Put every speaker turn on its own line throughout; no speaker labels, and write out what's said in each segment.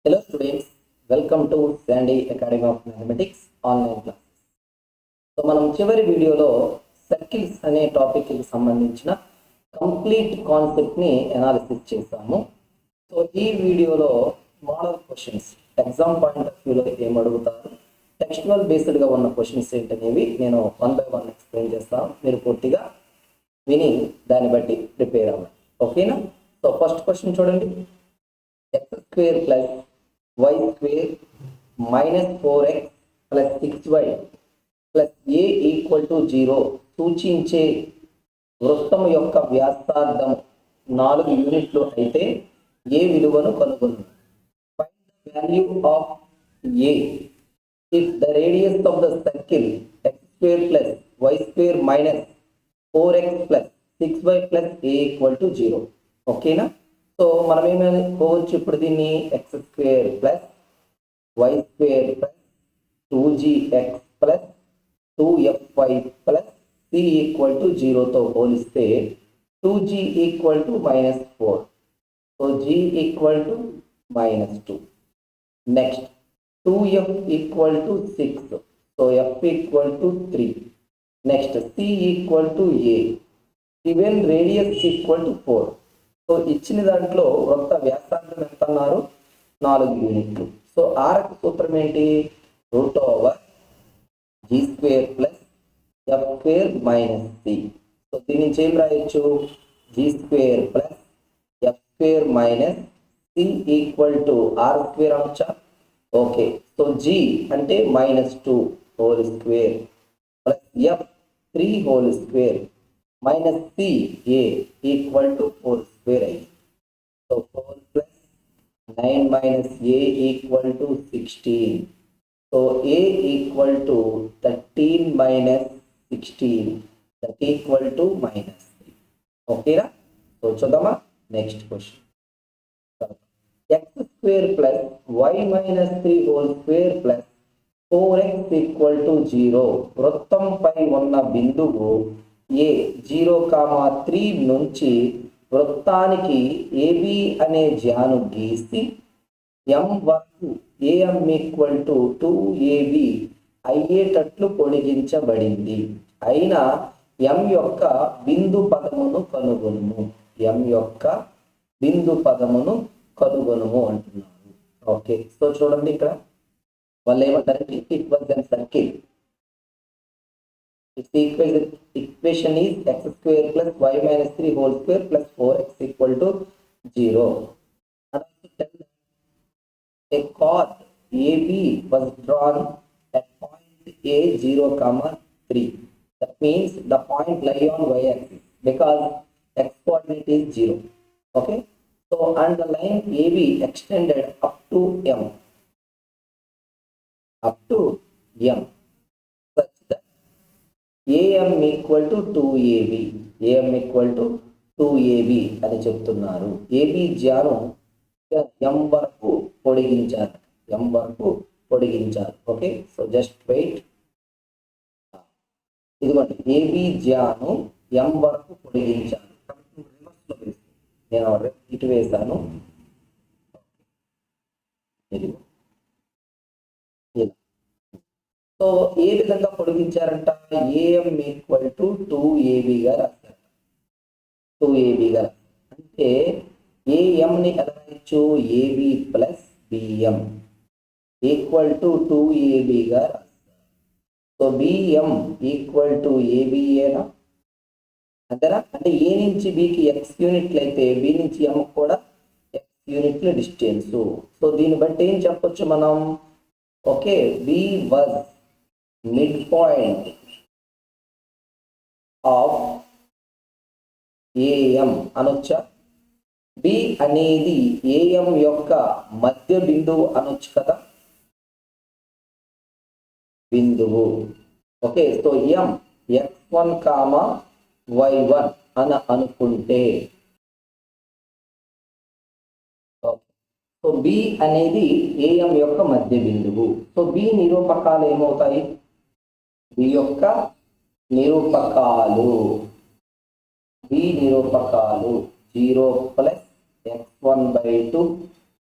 Hello students, welcome to Sandy Academy of Mathematics online class. So మనం చివరి వీడియోలో circles అనే టాపిక్కి సంబంధించిన కంప్లీట్ కాన్సెప్ట్ని అనాలిసిస్ చేసాము. సో ఈ వీడియోలో model questions exam point of వ్యూలో ఏం అడుగుతారు, టెక్స్చువల్ బేస్డ్గా ఉన్న క్వశ్చన్స్ ఏంటనేవి నేను 1 by 1 ఎక్స్ప్లెయిన్ చేస్తాను. మీరు పూర్తిగా విని దాన్ని బట్టి ప్రిపేర్ అవ్వండి, ఓకేనా? సో ఫస్ట్ క్వశ్చన్ చూడండి. x square plus y square minus 4x plus 6y plus a equal to 0 సూచించే వృత్తము యొక్క వ్యాసార్థం 4 యూనిట్లు అయితే ఏ విలువను కనుగొను. Find the value of a if the radius of the circle x square plus y square minus 4x plus 6y plus a equal to 0. ఓకేనా? So మనం ఏమనుకోవచ్చు ఇప్పుడు దీన్ని x square plus y square plus 2gx plus 2fy plus c equal to 0తో పోలిస్తే 2g equal to -4. So g equal to -2. Next 2f equal to 6. So f equal to 3. Next c equal to a. Even radius equal to 4. So ఇచ్చిన దాంట్లో వృత్త వ్యాసార్థం ఎంత అన్నారు? 4 యూనిట్లు. So arc సూత్రం ఏంటి? √g square plus f square minus c. So దీని నుంచి ఏం రాయొచ్చు? g square plus f square minus c equal to r square అనొచ్చా? ఓకే. సో g అంటే -2 whole square plus f 3 whole square minus c a equal to 4 square అయింది. So 4 plus 9 minus a equal to 16. So a equal to 13 minus 16 that equal to -3. ఓకేనా? So చూద్దామా next question. x square plus y minus 3 whole square plus 4x equal to 0 వృత్తంపై ఉన్న బిందువు ఏ 0,3 నుంచి వృత్తానికి AB అనే జ్యాను గీసి m వరకు am equal to 2ab అయ్యేటట్లు పొడిగించబడింది. అయినా m యొక్క బిందు పదమును కనుగొనుము. m యొక్క బిందు పదమును కనుగొనుము అంటున్నారు. ఓకే. సో చూడండి ఇక్కడ వాళ్ళు ఏమంటారంటే it was an circle. Its equation is x square plus y minus 3 whole square plus 4x equal to 0. And a chord AB was drawn at point A 0,3. That means the point lie on y-axis because x coordinate is 0. Okay. So and the line AB extended up to m. am equal to 2ab. am equal to 2ab అని చెప్తున్నారు. A B జ్యాను m వరకు పొడిగించారు. Okay. So just wait. ఇదిగోండి A B జ్యాను m వరకు పొడిగించారు. నేను ఇటు వేసాను. సో ఏ విధంగా పొడిగించారంట? am ఈక్వల్ టు 2abగా రాశారు. 2abగా అంటే amని ఎలా రాయొచ్చు? ab plus bm equal to 2abగా రాస్తారు. సో bm ఈక్వల్ టు abఏనా? అంతేనా? అంటే ఏ నుంచి బికి x యూనిట్లు అయితే b నుంచి m కూడా x యూనిట్ల డిస్టెన్స్. సో దీన్ని బట్టి ఏం చెప్పొచ్చు మనం? Okay, b was midpoint of am అనొచ్చా? b అనేది am యొక్క మధ్య బిందువు అనొచ్చు కదా, బిందువు. Okay. So m x1, y1 అని అనుకుంటే సో b అనేది am యొక్క మధ్య బిందువు. సో b నిరూపకాలు ఏమవుతాయి? b యొక్క నిరూపకాలు 0 plus x x1/2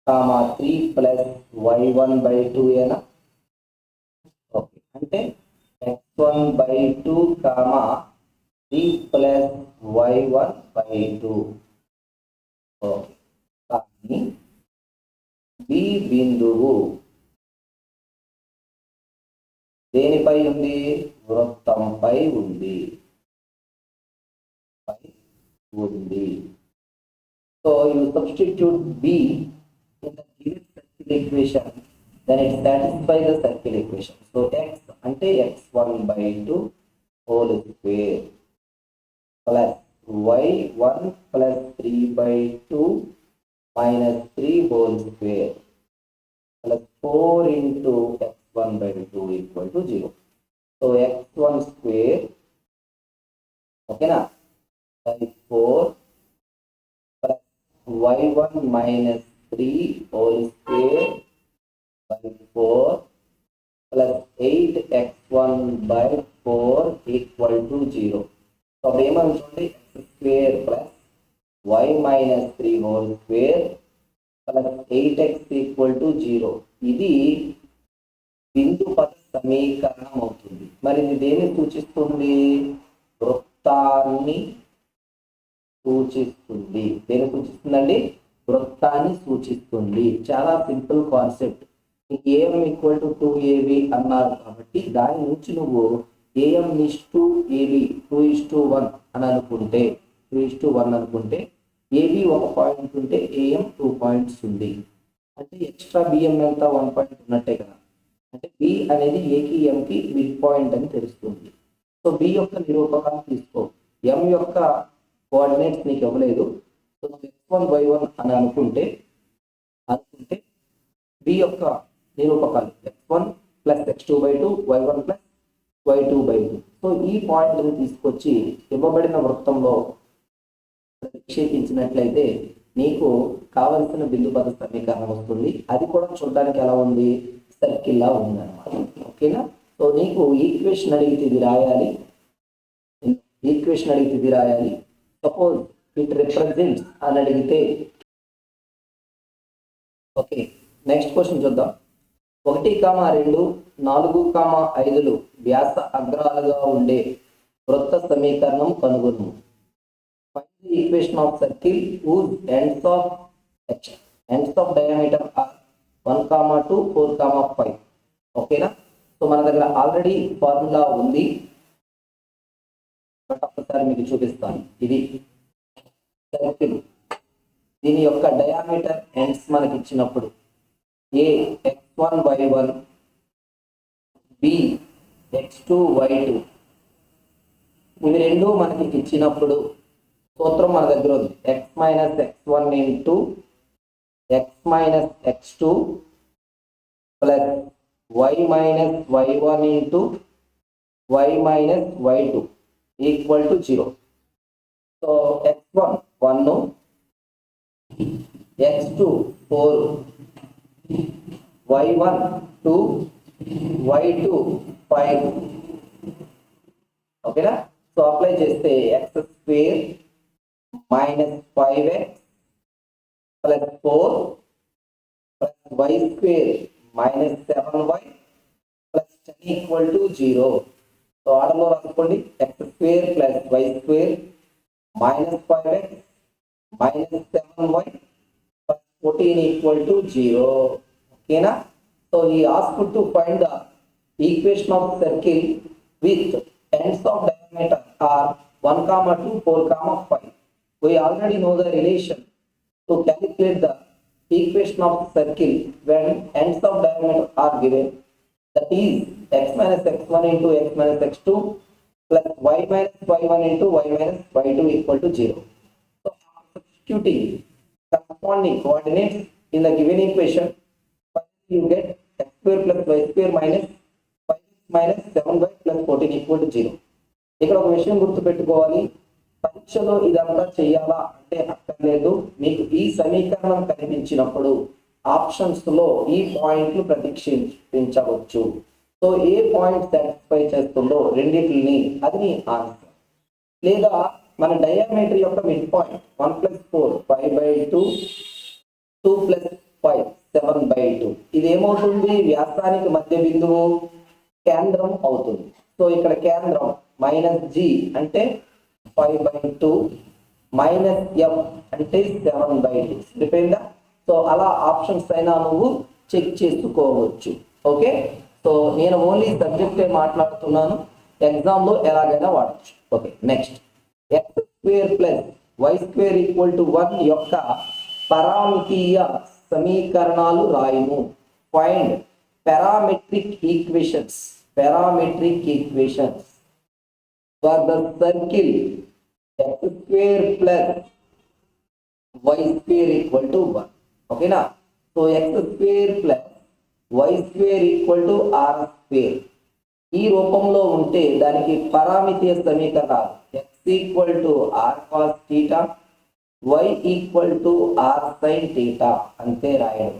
comma 3 plus y1/2 ఏనా? ఓకే, అంటే x1/2 comma 3 plus y1/2. Okay, కానీ బి బిందువు దేనిపై ఉంది? వృత్తంపై ఉంది. So you substitute B in the given circle equation, then it satisfies the circle equation. So x ante x1/2 whole square plus y1 plus 3/2 minus 3 whole square plus 4 into x1/2 equal to 0. So x1 square, okay na, by 4 plus y1 minus 3 whole square by 4 plus 8x1/4 equal to 0. So ఏమనుకోండి, x square plus y minus 3 whole square plus 8x equal to 0. ఇది బిందు పద సమీకరణం అవుతుంది. మరి ఇది దేన్ని సూచిస్తుంది? వృత్తాన్ని సూచిస్తుంది. దేన్ని సూచిస్తుందండి? వృత్తాన్ని సూచిస్తుంది. చాలా simple concept. AM equal to 2AB అన్నారు కాబట్టి దాని నుంచి నువ్వు ఏఎం ఈజ్ టు ఏబి 2:1 అని అనుకుంటే, 2:1 అనుకుంటే ఏబి 1 పాయింట్ ఉంటే ఏఎం 2 పాయింట్స్ ఉంది. అంటే ఎక్స్ట్రా బిఎం ఎంత? 1 పాయింట్ ఉన్నట్టే కదా. అంటే బి అనేది ఏకి ఎంకి మిడ్ పాయింట్ అని తెలుస్తుంది. సో బి యొక్క నిరూపకాలు తీసుకో. ఎం యొక్క కోఆర్డినేట్స్ నీకు ఇవ్వలేదు. సో x1/1 అని అనుకుంటే బి యొక్క నిరూపకాలు x1 plus x2/2 y1 plus y2/2. So ఈ పాయింట్ని తీసుకొచ్చి ఇవ్వబడిన వృత్తంలో ప్రతిక్షేపించినట్లయితే నీకు కావలసిన బిందు పద సమీకరణం వస్తుంది. అది కూడా చూడడానికి ఎలా ఉంది? సర్కిల్ లా ఉందన్నమాట. ఓకేనా? సో నీకు ఈక్వేషన్ అడిగితే ఇది రాయాలి. సపోజ్ ఇట్ రిప్రజెంట్స్ అని అడిగితే, ఓకే, నెక్స్ట్ క్వశ్చన్ చూద్దాం. 1,2, 4,5 వ్యాస అగ్రాలుగా ఉండే వృత్త సమీకరణం కనుగొను. Find the equation of circle whose ends of diameter are 1, 2, 4, 5. ఓకేనా? సో మన దగ్గర ఆల్రెడీ ఫార్ములా ఉంది, బట్ ఒక్కసారి మీకు చూపిస్తాను. ఇది సర్కిల్, దీని యొక్క డయామీటర్ ఎండ్స్ మనకి ఇచ్చినప్పుడు ఏ x1/1, బి x2/2 ఇవి రెండు మనకి ఇచ్చినప్పుడు సూత్రం మన దగ్గర ఉంది. x minus x1 into x minus x2 plus y minus y1 into y minus y2 equal to 0. So x1 1, x2 4, y1 2, y2 5. ఓకేనా? సో అప్లై చేస్తే x square minus 5x plus 4 plus y square minus 7y plus 10 equal to 0. So ఆర్డర్లో రాసుకోండి. x square plus y square minus 5x minus 7y plus 14 equal to 0. ఓకేనా? So ఈ ask to find the equation of circle with ends of diameter are 1, 2, 4, 5. We already know the relation to calculate the equation of circle when ends of diameter are given. That is x minus x1 into x minus x2 plus y minus y1 into y minus y2 equal to 0. So substituting corresponding coordinates in the given equation, you get x square plus y square minus 5 minus 7y plus 14 equal to 0. ఇక్కడ ఒక విషయం గుర్తుపెట్టుకోవాలి, పరీక్షలో ఇదంతా చేయాలా అంటే అక్కర్లేదు. మీకు ఈ సమీకరణం కనిపించినప్పుడు ఆప్షన్స్ లో ఈ పాయింట్లు ప్రతిక్షేపించవచ్చు. సో ఏ పాయింట్ సాటిస్ఫై చేస్తుందో రెండింటిని అది నీ ఆన్సర్. లేదా మన డయామీటర్ యొక్క మిడ్ పాయింట్ 1 + 4 5/2 2 + 5 7/2. ఇది ఏమవుతుంది? వ్యాసానికి మధ్య బిందువు కేంద్రం అవుతుంది. సో ఇక్కడ కేంద్రం -g అంటే 5/2 -f అంటే 7/2. సరిపోయిందా? సో అలా ఆప్షన్స్ అయినా నువ్వు చెక్ చేసుకోవచ్చు. ఓకే, సో నేను ఓన్లీ సబ్జెక్టే మాట్లాడుతున్నాను, ఎగ్జామ్లో ఎలాగైనా వాడచ్చు. ఓకే, నెక్స్ట్ x² + y² = 1 యొక్క పరామితీయ సమీకరణాలు రాయుము. Find parametric equations for the circle x² + y² = 1. ఓకేనా? So x² + y² = r². ఈ రూపంలో ఉంటే దానికి పరామితీయ సమీకరణాలు x = r cos θ, y = r sin θ అంతే రాయడం.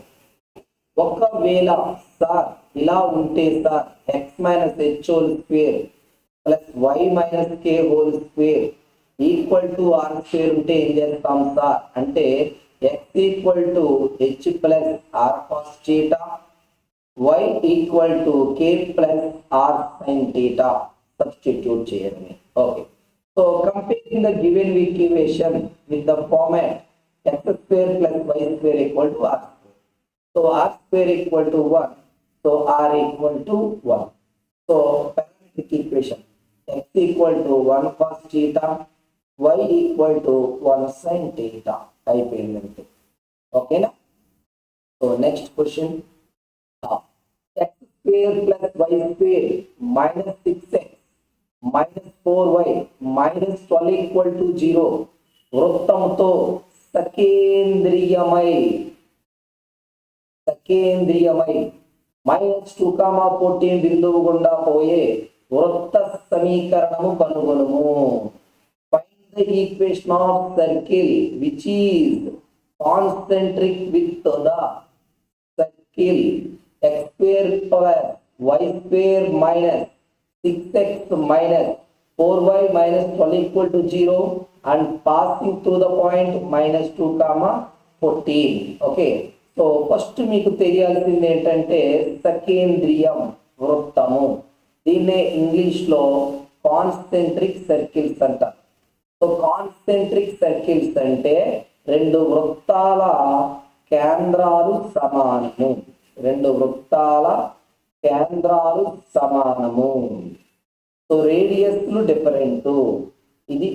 ఒకవేళ సార్ ఇలా ఉంటే sir x - h² + y - k² = r² ఉంటే ఏం చేస్తాం సార్ అంటే x = h + r cos θ, y = k + r sin θ substitute చేయడమే. Okay, so comparing the given equation with the format x² + y² = r². So r² = 1, so r = 1. So parametric equation x = 1 cos θ, y = 1 sin θ అయిపోయిందంటే. ఓకేనా? So next question, x² + y² - 6x - 4y - 12 = 0 వృత్తంతో సకేంద్రియమై -2, 14 బిందువు గుండా పోయే వృత్త సమీకరణము కనుగొనుము. Find the equation of circle which is concentric with the circle x² + y² - 6x - 4y - 12 = 0 and passing through the point -2, 14. Okay, so first మీకు తెలియాల్సింది ఏంటంటే సకేంద్రియం వృత్తము. దీన్నే ఇంగ్లీష్లో కాన్సెంట్రిక్ సర్కిల్స్ అంటారు. సో కాన్సెంట్రిక్ సర్కిల్స్ అంటే రెండు వృత్తాల కేంద్రాలు సమానము. సో రేడియస్లు డిఫరెంట్. ఇది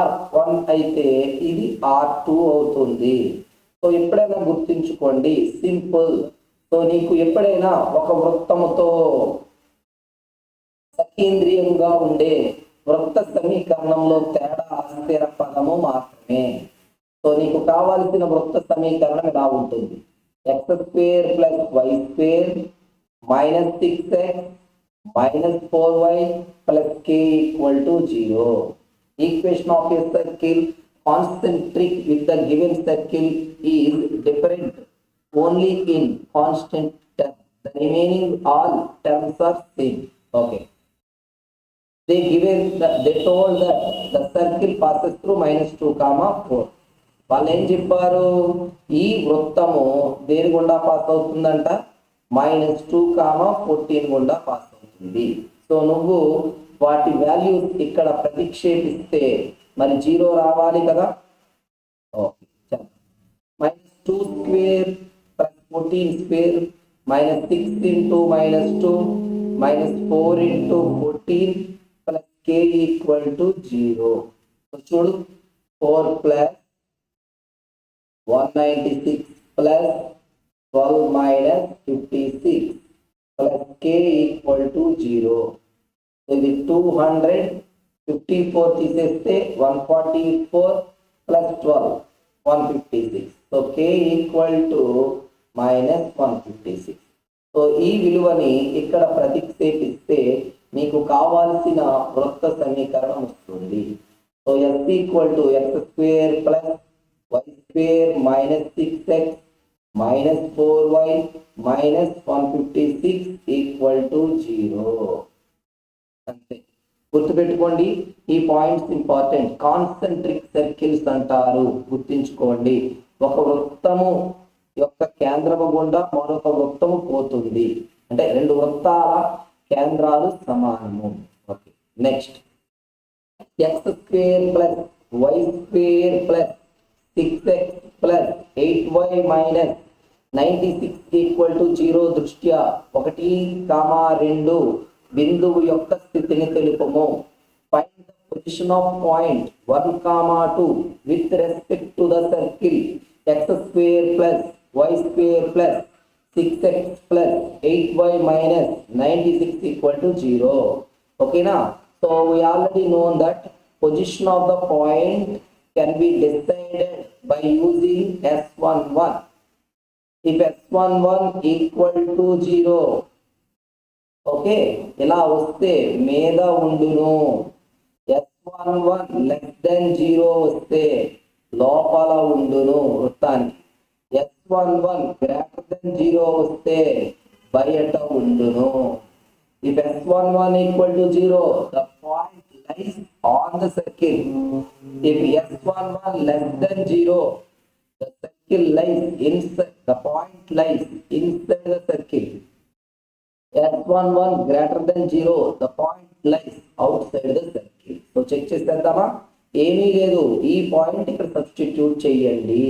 r1 అయితే ఇది r2 అవుతుంది. సో ఎప్పుడైనా గుర్తుంచుకోండి, సింపుల్. సో నీకు ఎప్పుడైనా ఒక వృత్తముతో సకేంద్రియంగా ఉండే వృత్త సమీకరణంలో తేడా అస్థిర పదము మాత్రమే. సో నీకు కావాల్సిన వృత్త సమీకరణం ఇలా ఉంటుంది: x² + y² - 6x - 4y + k = 0. Equation of a circle concentric with the given circle is different only in constant terms. The remaining all terms are same. Okay. They told that the circle passes through -2, 4. వాళ్ళు ఏం చెప్పారు? ఈ వృత్తము దేని గుండా pass అవుతుందంట? -2, 14 గుండా pass అవుతుంది. So నువ్వు వాటి వాల్యూస్ ఇక్కడ ప్రతిక్షేపిస్తే మరి 0 రావాలి కదా. Okay, -2² + 14² -6 × -2 -4 × 14 + k = 0. సో చూడు, 4 + 196 + 12 - 56 + k = 0. ఇది 254 తీసేస్తే 144 + 12 156. So k = -156. సో ఈ విలువని ఇక్కడ ప్రతిక్షేపిస్తే నీకు కావాల్సిన వృత్త సమీకరణం వస్తుంది. So s = x² + y² - 6x - 4y - 156 = 0. అంతే. గుర్తుపెట్టుకోండి, ఈ పాయింట్స్ ఇంపార్టెంట్. కాన్సెంట్రిక్ సర్కిల్స్ అంటారు, గుర్తుంచుకోండి. ఒక వృత్తము యొక్క కేంద్రము గుండా మరొక వృత్తము పోతుంది. అంటే రెండు వృత్తాల కేంద్రాలు సమానము. Okay, next x square plus y square plus 6x plus 8y minus 96 equal to 0 దృష్ట్యా 1, 2 బిందువు యొక్క స్థితిని తెలుపుము. Find the position of point 1, 2 with respect to the circle x square plus y square plus 6x plus 8y minus 96 equal to 0. ఓకేనా? So we already know that position of the point can be decided by using S11. If S11 equal to 0, okay, ఇలా వస్తే మీద ఉండును. S11 less than 0 వస్తే లోపల ఉండును వృత్తానికి. S11 greater than 0 వస్తే బయట ఉండును. If S11 equal to 0, the point lies on the circle. If S11 less than 0, the circle lies inside, the point lies inside the circle. S11 greater than 0, the point lies outside the circle. So check చేద్దామా? ఏమీ లేదు, ఈ point ఇక్కడ substitute చేయండి.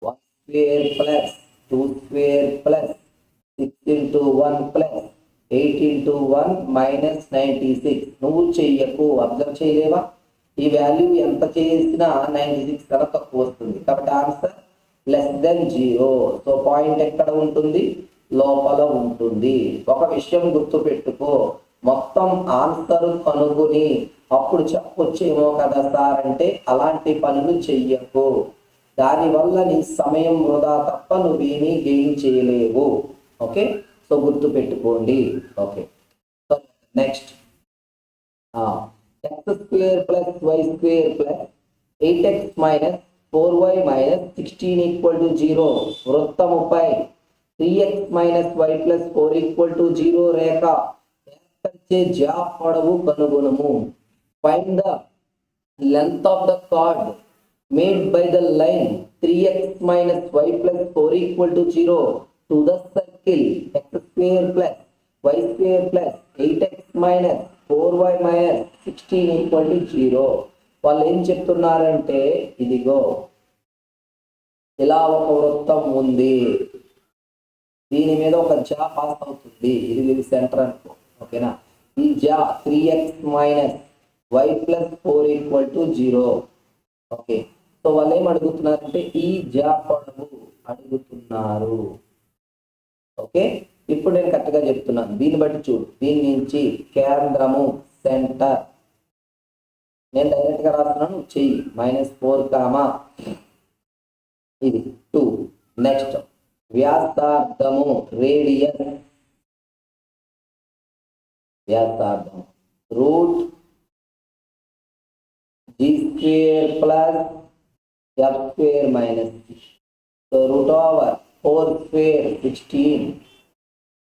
1 square plus 2 square plus 6 into 1 plus 8 into 1 minus 96. నువ్వు చెయ్యకు, observe చేయలేవా? ఈ value ఎంత చేసినా 96 కన్నా తక్కువ వస్తుంది. కాబట్టి answer less than 0. So point ఎక్కడ ఉంటుంది? లోపల ఉంటుంది. ఒక విషయం గుర్తు పెట్టుకో, మొత్తం ఆన్సర్ కనుగొని అప్పుడు చెప్పొచ్చేమో కదా సార్ అంటే అలాంటి పనులు చెయ్యకు. దానివల్ల నీ సమయం వృధా తప్ప నువ్వేమీ గెయిన్ చేయలేవు. ఓకే, సో గుర్తు పెట్టుకోండి. Okay, so next x square plus y square plus 8x minus 4y minus 16 equal to 0 వృత్తముపై 3x minus y plus 4 equal to 0 రేఖ ఏర్పరిచే జ్యా పొడవు కనుగొనుము. Find the length of the chord made by the line 3x minus y plus 4 equal to 0 to the circle x square plus y square plus 8x minus 4y minus 16 equal to 0. వాళ్ళు ఏం చెప్తున్నారంటే, ఇదిగో ఇలా ఒక వృత్తం ఉంది, దీని మీద ఒక జా పాస్ అవుతుంది, ఇది సెంటర్ అనుకో. ఓకేనా? ఈ జా 3x minus y plus 4 equal to 0. Okay, so వాళ్ళు ఏం అడుగుతున్నారంటే ఈ జా పొడవు అడుగుతున్నారు. ఓకే, ఇప్పుడు నేను కరెక్ట్గా చెప్తున్నాను, దీన్ని బట్టి చూడు. దీని నుంచి కేంద్రము సెంటర్ నేను డైరెక్ట్గా రాస్తున్నాను, చెయ్యి. -4 ఇది 2. నెక్స్ట్ వ్యాసార్థము రేడియస్, వ్యాసార్థం route g square plus f square minus 6. So root over 4 square 16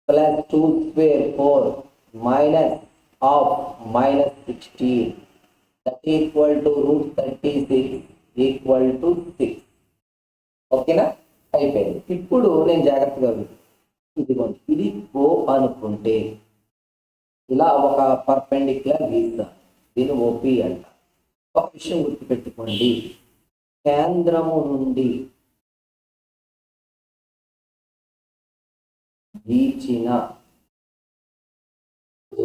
plus 2 square 4 minus of minus 16, that equal to root 36 equal to 6. ఓకేనా? అయిపోయింది. ఇప్పుడు నేను జాగ్రత్తగా ఇదిగోండి, ఇది O అనుకుంటే ఇలా ఒక పర్పెండిక్యులర్ గీస్తా, దీన్ని OP అంట. ఒక విషయం గుర్తుపెట్టుకోండి, కేంద్రము నుండి గీచిన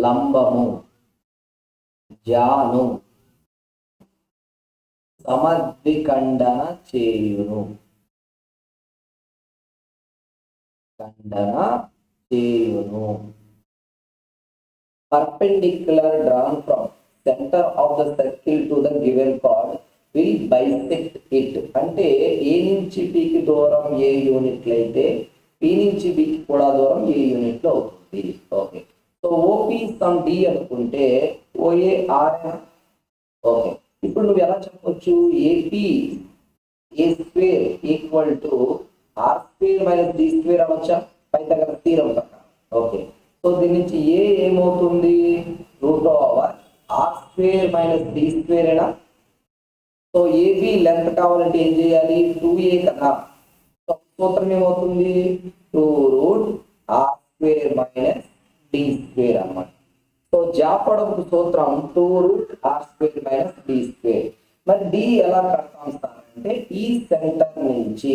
లంబము జాను సమద్విఖండన చేయును. ఖండన చేయును. Perpendicular drawn from center of the circle to the given chord will bisect it. అంటే ఏ నుంచి బికి దూరం ఏ యూనిట్లు అయితే పి నుంచి బికి కూడా దూరం ఏ యూనిట్లు అవుతుంది. Okay, so O P some D అనుకుంటే ఓఏ ఆర్. ఓకే, ఇప్పుడు నువ్వు ఎలా చెప్పొచ్చు? A P A square equal to R square minus D square అనొచ్చా? పైథాగరస్ థీరం ప్రకారం. ఓకే, సో దీని నుంచి ఏ ఏమవుతుంది? Root over R square minus D square ఏనా? సో ఏబి లెంత్ కావాలంటే ఏం చేయాలి? 2a కదా. సో సూత్రం ఏమవుతుంది, 2√r² - d² అన్నమాట. సో జాపడపు సూత్రం 2√r² - d². మరి d ఎలా కడతాం సార్ అంటే, ఈ సెంటర్ నుంచి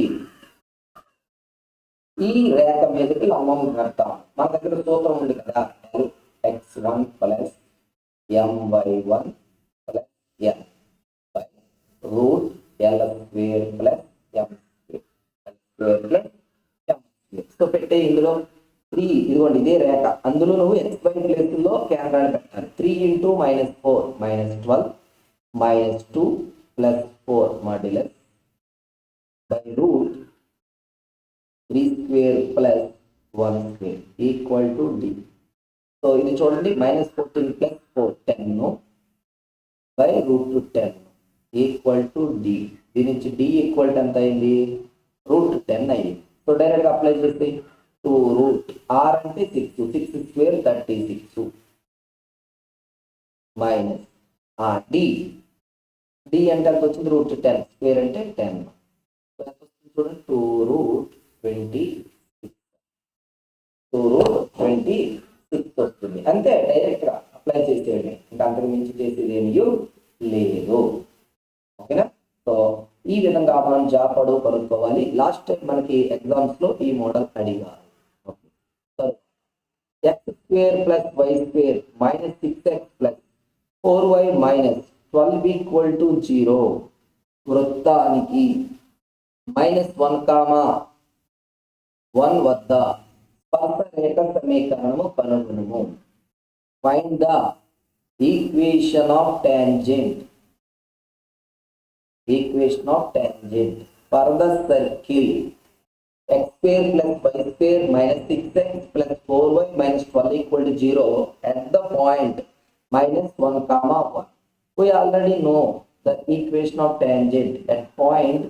ఈ రేఖ మీదకి లంబం కడతాం. మన దగ్గర సూత్రం ఉంది కదా, x1 + my1 + n by √l² + m² so పెట్టే ఇందులో 3, ఇదిగోండి ఇదే రేఖ, అందులో నువ్వు xy ప్లేస్లో కేంద్రాన్ని పెట్టాలి. 3 × -4 -12 -2 + 4 మాడ్యులస్ by √3² + 1² = d. సో ఇది చూడండి, -14 + 4 10 by √10 = d. దీని నుంచి d ఈక్వల్ ఎంత అయింది, √10 అయింది. సో డైరెక్ట్ గా అప్లై చేస్తే 2√r అంటే 6, 6² 36 మైనస్ d అంటే ఎంత వచ్చింది, √10 స్క్వేర్ అంటే 10. చూడండి 2√26 వస్తుంది. అంతే, డైరెక్ట్ గా అప్లై చేసేయండి, ఇంకా అంతకు మించి చేసేది ఏమీ లేదు. ఓకేనా. సో ఈ విధంగా మనం జాపడు కనుక్కోవాలి. లాస్ట్ టైం మనకి ఎగ్జామ్స్ లో ఈ మోడల్ అడిగారు. x² + y² - 6x + 4y - 12 = 0 వృత్తానికి -1, 1 వద్ద స్పర్శరేఖ సమీకరణము కనుగొనుము. Find the equation of tangent for the circle x² + y² - 6x + 4y - 12 = 0 at the point -1, 1. We already know the equation of tangent at point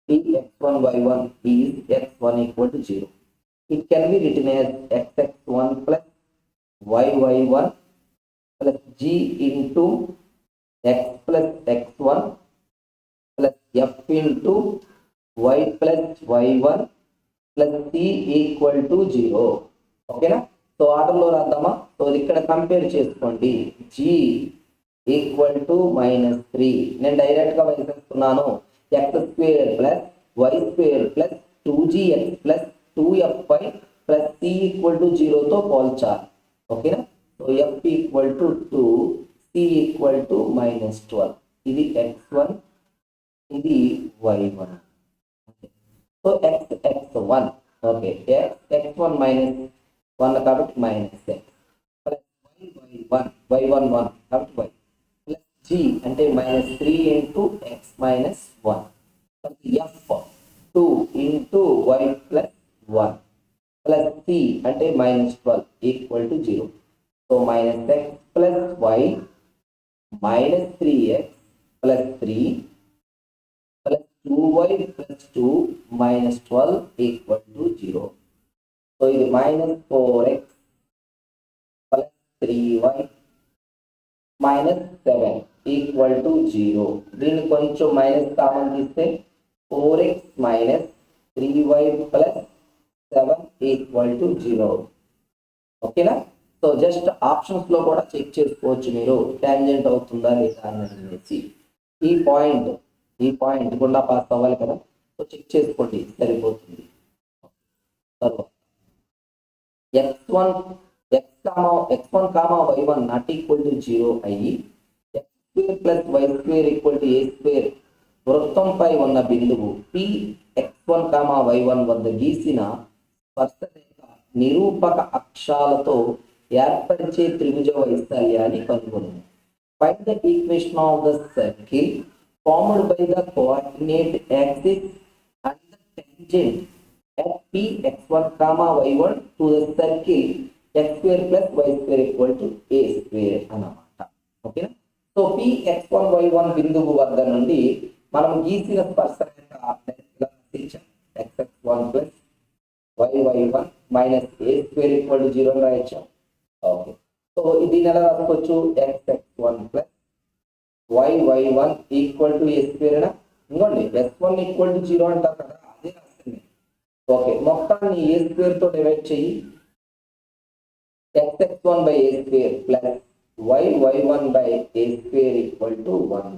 Px1, y1 is x1 = 0. It can be written as xx1 + yy1 plus g into x plus x1 plus f into y plus y1 plus c equal to 0. ఓకేనా. So ఆర్డర్లో రాద్దామా. So ఇక్కడ compare చేసుకోండి. g equal to -3, నేను direct గా వేసేస్తున్నాను. x² + y² + 2gx + 2fy plus c equal to 0 తో పోల్చాలి. ఓకేనా. So f equal to 2, c equal to -12. ఇది x1, ఇది y1. So x1, okay, x1 -1 కాబట్టి -x ప్లస్ y1 1 కాబట్టి y ప్లస్ g అంటే -3 × x - 1 f 2 × y plus 1 plus c అంటే -12 equal to 0. So -x plus y -3x plus 3 plus 2y plus 2 -12 equal to 0. So ఇది -4x plus 3y -7 equal to 0. దీన్ని కొంచెం minus common తీస్తే 4x - 3y plus 7 equal to 0. ఓకేనా. So just options లో కూడా check చేసుకోవచ్చు మీరు, టాంజెంట్ అవుతుందా లేదా అనేసి. ఈ పాయింట్ గుండా పాస్ అవ్వాలి కదా, సో చెక్ చేసుకోండి సరిపోతుంది. తర్వాత x1, y1 not equal to 0 అయ్యి x² + y² = a² వృత్తంపై ఉన్న బిందువు P x1, y1 వద్ద గీసిన స్పర్శరేఖ నిరూపక అక్షాలతో ఏర్పరిచే త్రిభుజ వైశాల్యాన్ని కనుగొను. Find the equation of the circle formed by the coordinate axis and the tangent at P x1, y1 to the circle x² + y² = a² అన్నమాట. ఓకేనా. సో P x1, y1 బిందువు వద్ద నుండి మనం గీసిన స్పర్శరేఖ xx1 + yy1 - a² = 0 అని రాయొచ్చు. Okay. So ఇది ఎలా రాసుకోవచ్చు, xx1 + y1 = a². ఇంకోండి s1 = 0 అంటారు కదా, అదే రాస్తుంది. సో ఓకే, మొత్తాన్ని ఏ స్క్వేర్ తో డివైడ్ చెయ్యి. xx1 by a square plus y1 by a square equal to 1.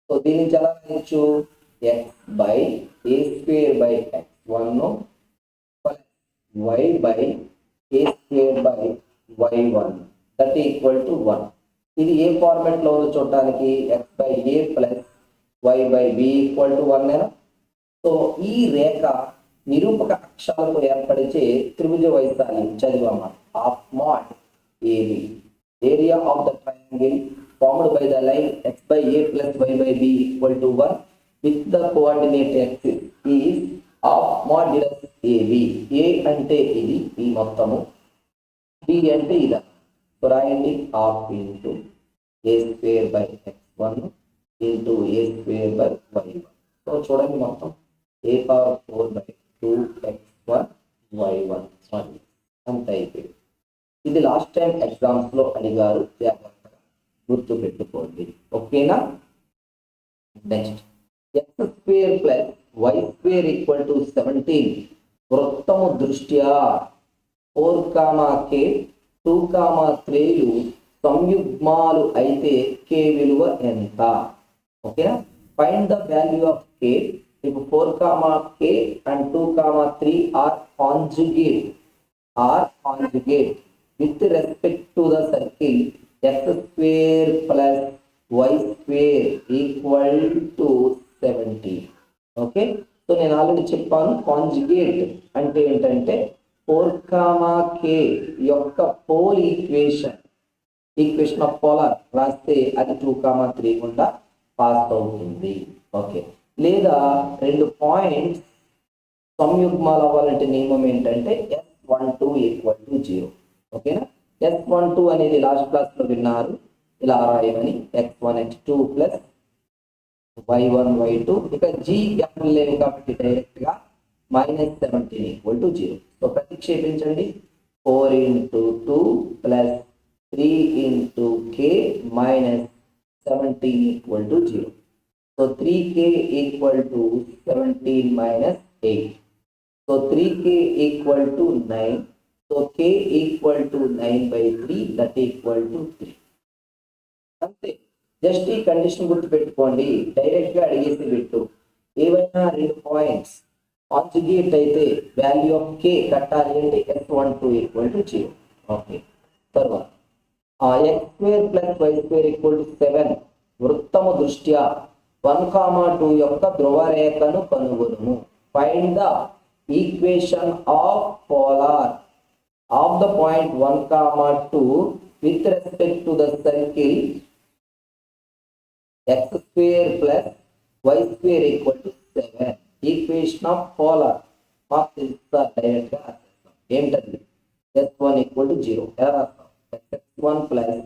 So దీని నుంచి ఎలా రాయొచ్చు? x by a square by x1 plus y by a square by y1 that equal to 1. ఇది ఏ format లో ఉందో చూడడానికి x by a plus y by b equal to 1 నేనా? So ఈ రేఖ నిరూపక అక్షాలతో ఏర్పడిచే త్రిభుజ వైశాల్యం చదివామా? Half mod AB, area of the triangle formed by the line x by a plus y by b equal to 1 with the coordinate axis is half modulus AB. A అంటే ఇది, ఈ మొత్తము, b అంటే ఇది. So రాయండి half into a square by x1 into a square by y1. So చూడండి మొత్తం a power 4 by 2x1 y1 అంత అయిపోయింది. ఇది లాస్ట్ టైం ఎగ్జామ్స్ లో అడిగారు, జాగ్రత్తగా గుర్తు పెట్టుకోండి. ఓకేనా? Next x square plus y square equal to 17 వృత్తము దృష్ట్యా 4, k 2, 3 సంయుగ్మాలు అయితే k విలువ ఎంత? ఓకేనా? Find the value of k if 4, k and 2, 3 are conjugate with respect to the circle x square plus y square equal to 70. Okay, so నేను already చెప్పాను conjugate అంటే ఏంటంటే 4, k యొక్క పోల్ ఈక్వేషన్ ఆఫ్ పోలార్ రాస్తే అది 2, 3 గుండా pass అవుతుంది. Okay, లేదా రెండు పాయింట్స్ సంయుగ్మాలు అవ్వాలంటే నియమం ఏంటంటే S12 ఈక్వల్ టు 0. ఓకేనా? S12 అనేది లాస్ట్ క్లాస్ లో విన్నారు, ఇలా రాయమని x1 x2 plus y1 y2. ఇక g ఎప్పుడు లేవు కాబట్టి డైరెక్ట్ గా -17 ఈక్వల్ టు 0. సో ప్రతిక్షేపించండి. 4 into 2 plus 3 into k minus 17 equal to 0. So 3k equal to 17 minus 8. So 3k equal to 9. So k equal to 9 by 3 that equal to 3. అంతే, just ఈ condition గుర్తు పెట్టుకోండి. Direct గా అడిగేసి పెట్టు. ఏవైనా రెండు పాయింట్స్ కాంజుగేట్ అయితే వాల్యూ ఆఫ్ k కట్టాలి అంటే s12 ఈక్వల్ టు 0. ఓకే, తర్వాత x square plus y square equal to 7 వృత్తము దృష్ట్యా 1, 2 యొక్క ధ్రువరేఖను కనుగొనుము. Find the equation of polar of the point 1, 2 with respect to the circle x square plus y square equal to 7. Equation of polar మాకు తెలుస్తా, direct గా రాస్తాం. ఏంటది? s1 equal to 0. ఎలా రాస్తాం? x1 plus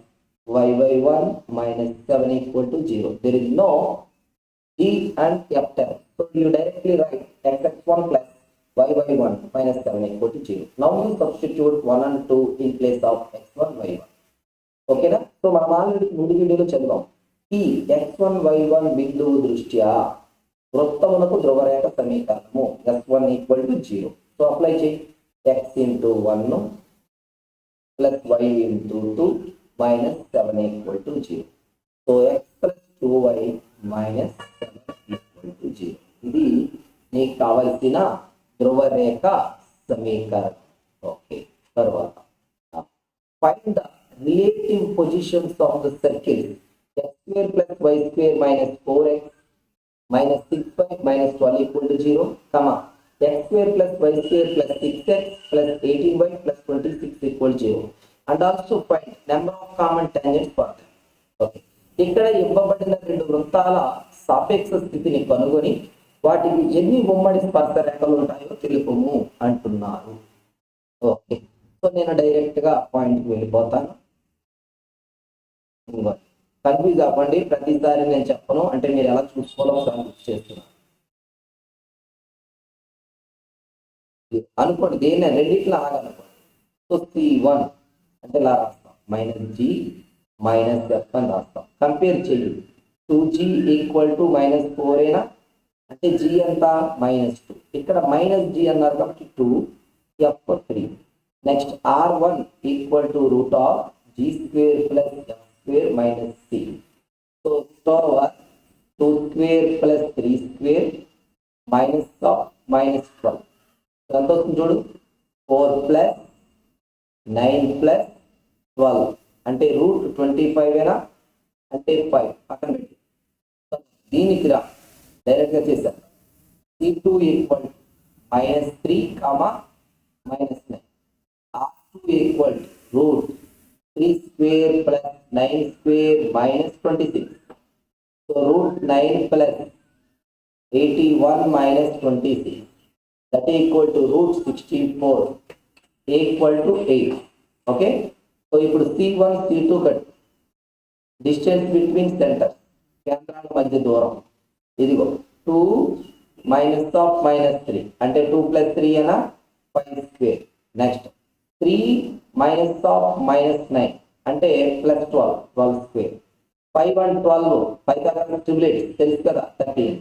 y1 minus 7 equal to 0. There is no g and f term. So you directly write x1 plus y1 minus 7 equal to 0. Now you substitute 1 and 2 in place of x1 y1. ఓకేనా? So మనం already ముందు వీడియోలో చదివాం. ఈ x1 y1 బిందువు దృష్ట్యా వృత్తమునకు ధ్రువరేఖ సమీకరణము s1 equal to 0. So apply చేయి. x into 1 plus y into 2 minus 7 equal to 0. So x plus 2y minus 7 equal to 0. ఇది నీకు కావలసిన ధ్రువరేఖ సమీకరణం. ఓకే, తర్వాత find the relative positions of the circle x square plus y square minus 4x minus 6y minus 12 equal to 0, comma x square plus y square plus 6x plus 18y plus 26 equal to 0. And also find number of common tangents for them. Okay, ఇక్కడ ఇవ్వబడిన రెండు వృత్తాల సాపేక్ష స్థితిని కనుగొని వాటికి ఎన్ని ఉమ్మడి స్పర్శ రేఖలు ఉంటాయో తెలుపుము అంటున్నారు. ఓకే, సో నేను డైరెక్ట్ గా పాయింట్కి వెళ్ళిపోతాను. కన్ఫ్యూజ్ అవ్వండి, ప్రతిసారి నేను చెప్పను, అంటే మీరు ఎలా చూసుకోవాలో గుర్తు చేస్తున్నాను అనుకోండి. దేన్ని రెండిట్లో ఆగనుకోండి. సో C1 అంటే ఇలా రాస్తాం, -g -f అని రాస్తాం. కంపేర్ చేయి. 2g ఈక్వల్ టు -4 ఏనా, అంటే జీ ఎంత -2, ఇక్కడ -g అన్నారు కాబట్టి 2f3. Next r1 equal to root of g² plus f² minus c. So root over 2² plus 3² minus of -12 ఎంత వస్తుంది చూడు, 4 ప్లస్ 9 ప్లస్ 12 అంటే రూట్ 25 ఏనా, అంటే 5 పక్కన పెట్టి దీనికి రా డైరెక్ట్గా చేశాను. c2 equal -3, -9, r2 equal route 3² plus 9² minus 26. So root 9 plus 81 minus 26 that equal to route 64 equal to 8. Okay, so ఇప్పుడు c1 c2 cut distance between centres, కేంద్రాల మధ్య దూరం ఇదిగో 2 మైనస్ ఆఫ్ -3 అంటే 2 ప్లస్ 3 అనా 5². నెక్స్ట్ 3 మైనస్ ఆఫ్ -9 అంటే plus 12² 5 and 12 5 ట్రిపులేట్స్ తెలుసు కదా 13.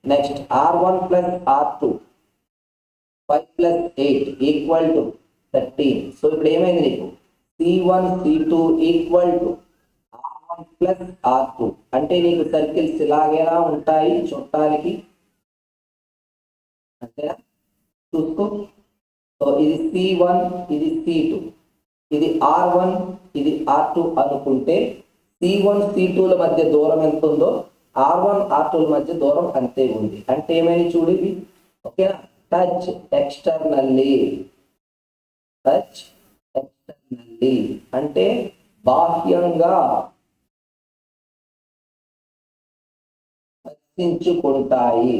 Next r1 plus r2 5 plus 8 equal to 13. So ఇప్పుడు ఏమైంది నీకు, c1 c2 equal to r1 plus r2 అంటే నీకు సర్కిల్స్ ఇలాగేలా ఉంటాయి చూడటానికి, అంతేనా, చూసుకో. సో ఇది c1 ఇది c2 ఇది r1 ఇది r2 అనుకుంటే c1 c2ల మధ్య దూరం ఎంత ఉందో r1 r2ల మధ్య దూరం అంతే ఉంది. అంటే ఏమైనా చూడు ఇవి, ఓకేనా, టచ్ ఎక్స్టర్నల్లీ, టచ్ ఎక్స్టర్నల్లీ అంటే బాహ్యంగా స్పర్శించుకుంటాయి,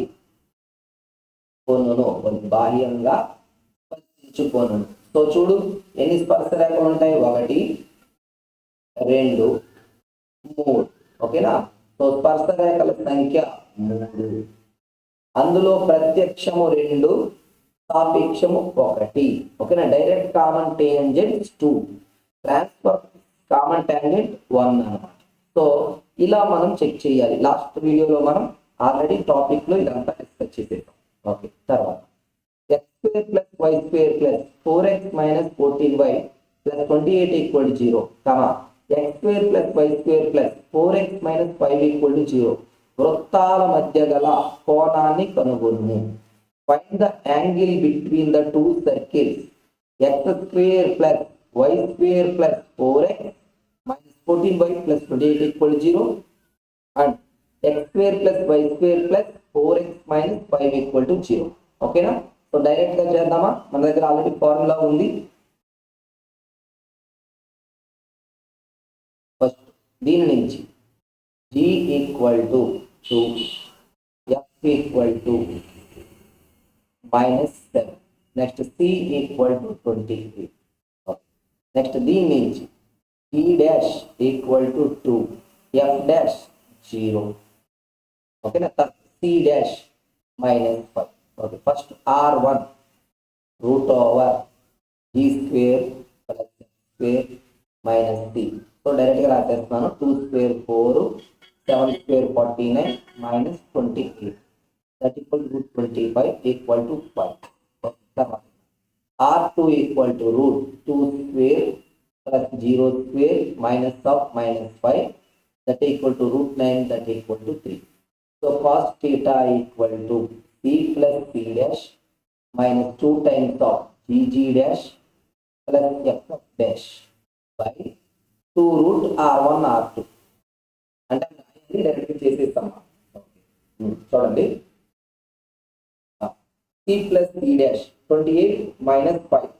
కొనును బాహ్యంగా స్పర్శించుకొనును. సో చూడు ఎన్ని స్పర్శ రేఖలు ఉంటాయి, 1 2 3. ఓకేనా, సో స్పర్శ రేఖల సంఖ్య 3, అందులో ప్రత్యక్షము 2 సాపేక్షము 1. ఓకేనా, direct common tangents 2, transfer common tangent 1 అన్నమాట. సో ఇలా మనం చెక్ చేయాలి. లాస్ట్ వీడియోలో మనం ఆల్రెడీ టాపిక్ లో ఇదంతా డిస్కస్ చేసేసాం. ఓకే, తర్వాత x² plus y² plus 4x minus 14y plus 28 equal 0, x² plus y² plus 4x minus 5 equal 0 వృత్తాల మధ్య గల కోణాన్ని కనుగొను. Find the angle between the two circles x² plus y² plus 4x minus 14y plus 28 equal 0 and x² plus y² plus 4x minus 5 equal 0. ఓకేనా, so direct గా చేద్దామా, మన దగ్గర ఆల్రెడీ ఫార్ములా ఉంది. ఫస్ట్ దీని నుంచి g equal to 2, f equal to -7, next c equal to 23. Next దీని నుంచి g dash equal to 2, f dash 0. ఓకేనా, c dash -5. Okay, first r1 root over g² plus x² minus c. So డైరెక్ట్గా రాసేస్తున్నాను, 2² 4, 7² 49 minus 28 that equal to route 25 equal to 5. తర్వాత r2 equal to route 2² plus 0² minus of -5 that equal to root 9 that equal to 3. So cos theta equal to c plus c dash minus 2 times of g dash plus f dash by 2 root r1 r2 అంటే direct చేసేస్తాం. చూడండి, c plus c dash 28 minus 5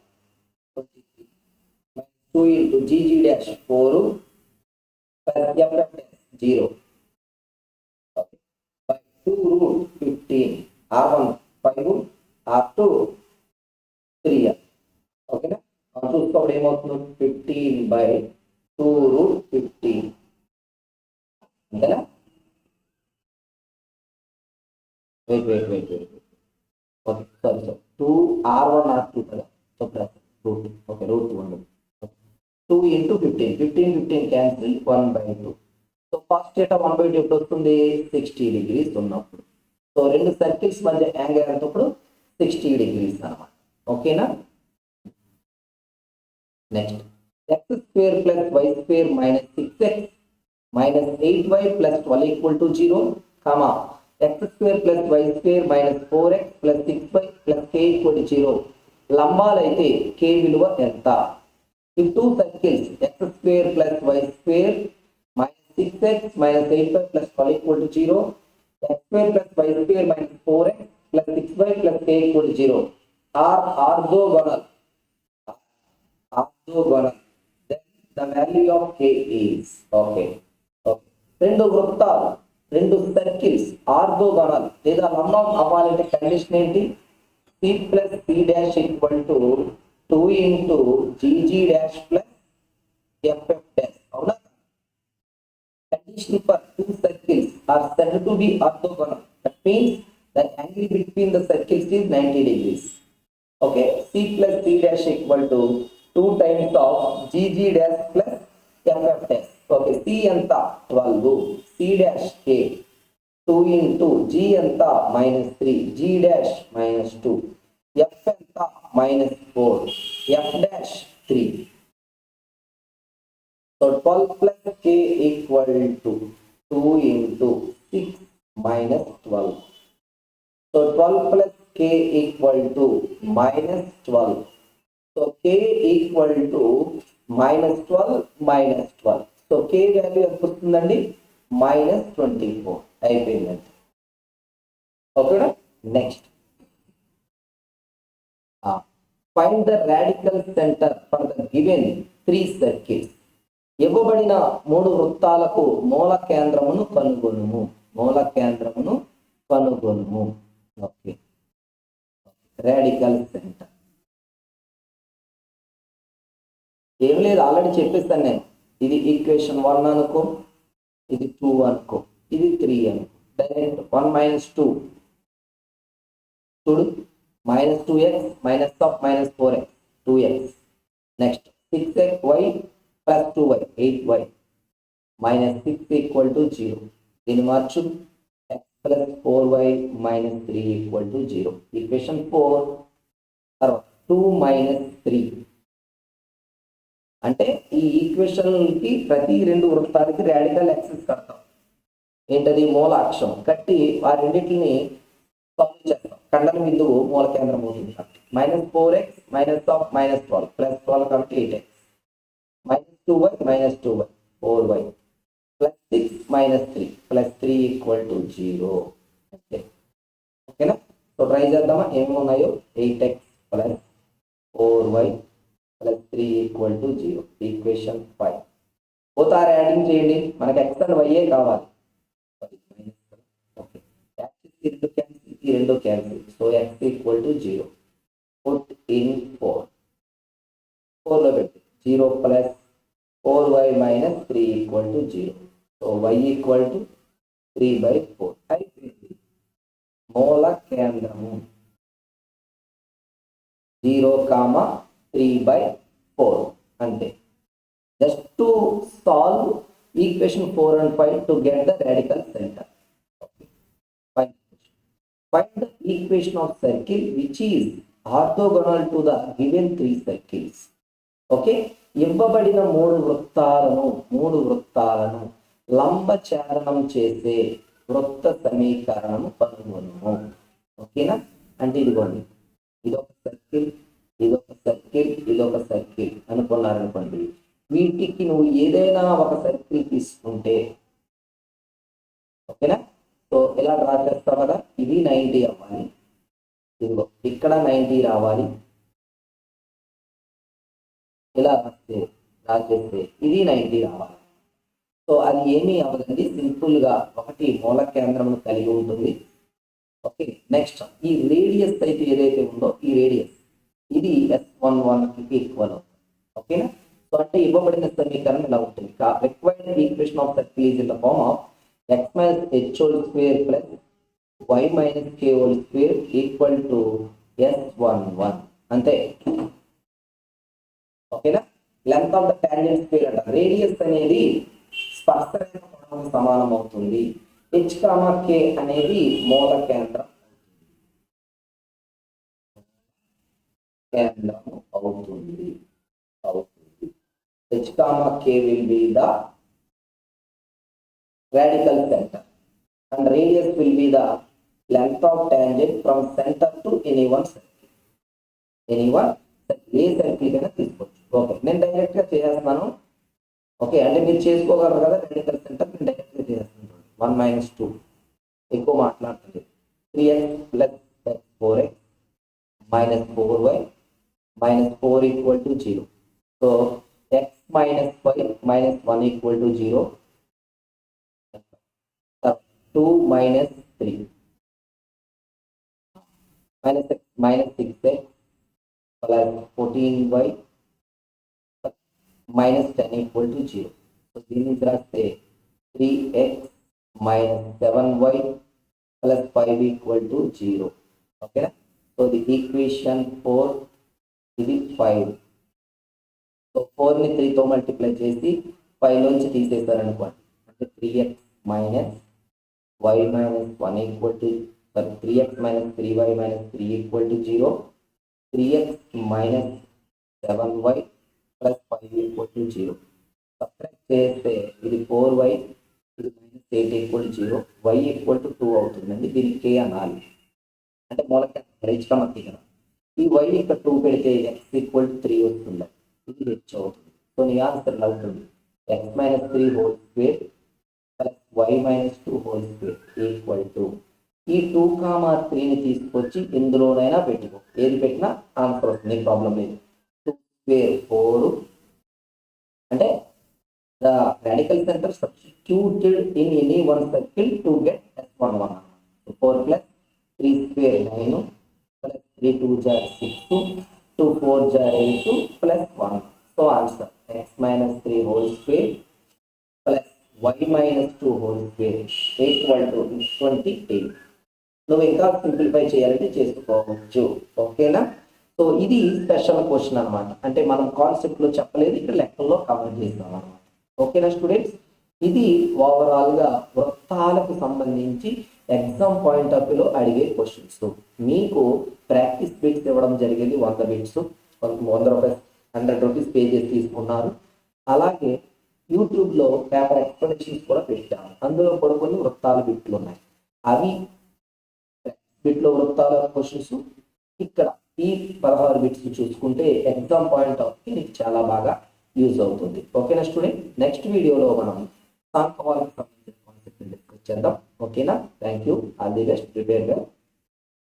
2 into g dash 4 plus f dash 0 by 2 root 15 r1 5 r2 3. ఓకేనా, చూసుకోవడం ఏమవుతుంది, 15 by 2 root 15 అంతేనా. Wait okay, sorry 2 r1 r2 కదా, so plus root, okay root 1 2 into 15 cancel 1/2. So cos theta 1/2 ఎప్పుడు వస్తుంది, 60 degrees ఉన్నప్పుడు. So రెండు circles మధ్య యాంగిల్ ఎంత ఇప్పుడు 60 degrees అనమాట. ఓకేనా? Next x square plus y square minus 6x minus 8y plus 12 equal to 0, comma x square plus y square minus 4x plus 6y plus k equal to 0. లంబాలైతే k విలువ ఎంత? If two circles x square plus y square minus 6x minus 8y plus 12 equal to 0, x square plus y square minus 4x plus 6y plus k equal to 0 are orthogonal. Then the value of k is okay. రెండు వృత్తాలు, రెండు circles orthogonal లేదా లంబం అవ్వాలంటే condition ఏంటి? c plus c dash equal to 2 into gg dash plus ff dash. అవునా? Condition for two circles are said to be orthogonal. That means the angle between the circles is 90 degrees. Okay, c plus c dash equal to 2 times of gg dash plus ff dash. Okay, c anta 12, c dash k 2 into g anta minus 3, g dash minus 2, f anta minus 4, f dash 3. So 12 plus k equal to 2 into 6 minus 12. So 12 plus k equal to minus 12. So k equal to minus 12 minus 12. So k value ఎంత వస్తుందండి? minus 24 అయిపోయిందండి. ఓకేనా? Next find the radical centre for the given 3 circles. ఇవ్వబడిన 3 వృత్తాలకు మూల కేంద్రమును కనుగొనుము. మూల కేంద్రమును కనుగొనుము. Okay, radical centre ఏం లేదు, already చెప్పేస్తాను నేను. ఇది ఈక్వేషన్ 1 అనుకో, ఇది 2 అనుకో, ఇది 3 అనుకో. డైరెక్ట్ 1 minus 2 చూడు, minus 2x minus of minus 4x 2x. Next 6xy plus 2y 8y minus 6 equal to 0. దీన్ని మార్చు, x plus 4y minus 3 equal to 0. Equation 4. తర్వాత 2 minus 3 అంటే ఈ ఈక్వేషన్ కి ప్రతి రెండు వృత్తాలకి రాడికల్ యాక్సిస్ కడతాం. ఏంటది? మూల అక్షం కట్టి ఆ రెండింటిని చేస్తాం. ఖండన బిందువు మూల కేంద్రం అవుతుంది కాబట్టి -4x minus of minus 12 plus 12 కాబట్టి 8x minus 2y minus 2y 4y plus 6 minus 3 plus 3 equal to 0. ఓకేనా? సో ట్రై చేద్దామా ఏమేమి ఉన్నాయో. 8x plus 4y plus 3 equal to 0. Equation 5. Both are adding చేయండి, మనకి x and y కావాలి. Okay, ఈ రెండు cancel. So x equal to 0. Put in 4. 4 లో పెట్టి 0 plus 4y minus 3 equal to 0. So y equal to 3/4. అయిపోయింది. మూల కేంద్రము 0,3/4 అంతే. Just to solve equation 4 and 5 to get the radical center. Okay. Find the equation of circle which is orthogonal to the given 3 circles. Okay. ఇవ్వబడిన మూడు వృత్తాలను లంబచేరణం చేసే వృత్త సమీకరణము కనుగొనుము. ఓకేనా? అంటే ఇదిగోండి, ఇదొక సర్కిల్, ఇదొక సర్కిల్, ఇదొక సర్కిల్ అనుకున్నారనుకోండి. వీటికి నువ్వు ఏదైనా ఒక సర్కిల్ తీసుకుంటే, ఓకేనా? సో ఇలా డ్రా చేస్తావు కదా, ఇది 90 అవ్వాలి, ఇదిగో ఇక్కడ 90 రావాలి. ఇలా డ్రా చేస్తే ఇది 90 రావాలి. సో అది ఏమీ అవ్వదండి, సింపుల్ గా ఒకటి మూల కేంద్రమును కలిగి ఉంటుంది. ఓకే, నెక్స్ట్ ఈ రేడియస్ అయితే ఏదైతే ఉందో ఈ రేడియస్ ఇది S11 కి ఈక్వల్ అవుతుంది. ఓకేనా? సో అంటే ఇవ్వబడిన సమీకరణం ఇలా ఉంటుంది. Required equation of circle is in the form of x minus h whole square plus y minus k whole square equal to S11 అంతే. ఓకేనా? Length of the tangent square అంట. రేడియస్ అనేది స్పర్శరేఖ పొడవుకు సమానం అవుతుంది. హెచ్ కామా కే అనేది మూల కేంద్రం అవుతుంది. H comma K will be the radical center and radius will be the length of tangent from center to any one circle. A circle కైనా తీసుకోవచ్చు. ఓకే, నేను డైరెక్ట్ గా చేసేస్తున్నాను. ఓకే, అంటే మీరు చేసుకోగలరు కదా. రాడికల్ సెంటర్ నేను డైరెక్ట్ గా చేస్తున్నాను. 1 - 2 ఎక్కువ మాట్లాడుతుంది. 3x + 4x - 4y - 4 = 0. So x - 5 - 1 = 0. 2 - 3 - 6x plus 14y minus 10 = 0. So దీన్ని రాస్తే 3x minus 7y plus 5 = 0. Okay, so the equation 4 ఇది 5. సో 4 ని 3 తో మల్టిప్లై చేసి 5 లోంచి తీసేస్తారు అనుకోండి. అంటే 3x minus y minus 1 = 3x minus 3y minus 3 = 0. 3x minus 7y plus 5 = 0. Subtract చేస్తే ఇది 4y, ఇది -8 = 0. y = 2 అవుతుందండి. దీనికి k అనాలి. అంటే మూలకేంద్రం హెచ్ కామా కే కదా. ఈ y ఇక్కడ 2 పెడితే x = 3 వస్తుంది. ఇది హెచ్ అవుతుంది. సో నీ ఆన్సర్ ఇలా ఉంటుంది. x - 3 whole square plus y - 2 whole square = ఈ 2,3ని తీసుకొచ్చి ఎందులోనైనా పెట్టుకో. ఏది పెట్టినా ఆన్సర్ వస్తుంది, ప్రాబ్లం లేదు. 2 స్క్వేర్ 4 అంటే the radical centre substituted in any one circle to get S11. 4 + 3 square 9 plus 3 2 = 6 2 4 = 8 plus 1. So answer x - 3 whole square plus y - 2 whole square = 28. నువ్వు ఇంకా సింప్లిఫై చేయాలంటే చేసుకోవచ్చు. ఓకేనా? సో ఇది స్పెషల్ క్వశ్చన్ అనమాట. అంటే మనం కాన్సెప్ట్ లో చెప్పలేదు, ఇక్కడ లెక్కల్లో కవర్ చేస్తాం అనమాట. ఓకేనా స్టూడెంట్స్? ఇది ఓవరాల్ గా వృత్తాలకు సంబంధించి ఎగ్జామ్ పాయింట్ ఆఫ్ వ్యూలో అడిగే క్వశ్చన్స్. మీకు ప్రాక్టీస్ బిట్స్ ఇవ్వడం జరిగింది. 100 బిట్స్, 100 రూపాయలు, 100 రూపీస్ పే చేసి తీసుకున్నారు. అలాగే యూట్యూబ్ లో పేపర్ ఎక్స్ప్లెనేషన్స్ కూడా పెట్టాను. అందులో కూడా కొన్ని వృత్తాల బిట్లు ఉన్నాయి. అవి బిట్లో వృత్తాల క్వశ్చన్స్. ఇక్కడ ఈ 16 బిట్స్ చూసుకుంటే ఎగ్జామ్ పాయింట్ ఆఫ్ వ్యూ నీకు చాలా బాగా యూజ్ అవుతుంది. ఓకేనా స్టూడెంట్? నెక్స్ట్ వీడియోలో మనం సాంఖ్యవాలకు సంబంధించిన కాన్సెప్ట్ డిస్కస్ చేద్దాం. ఓకేనా? Thank you. All the best. Prepare well.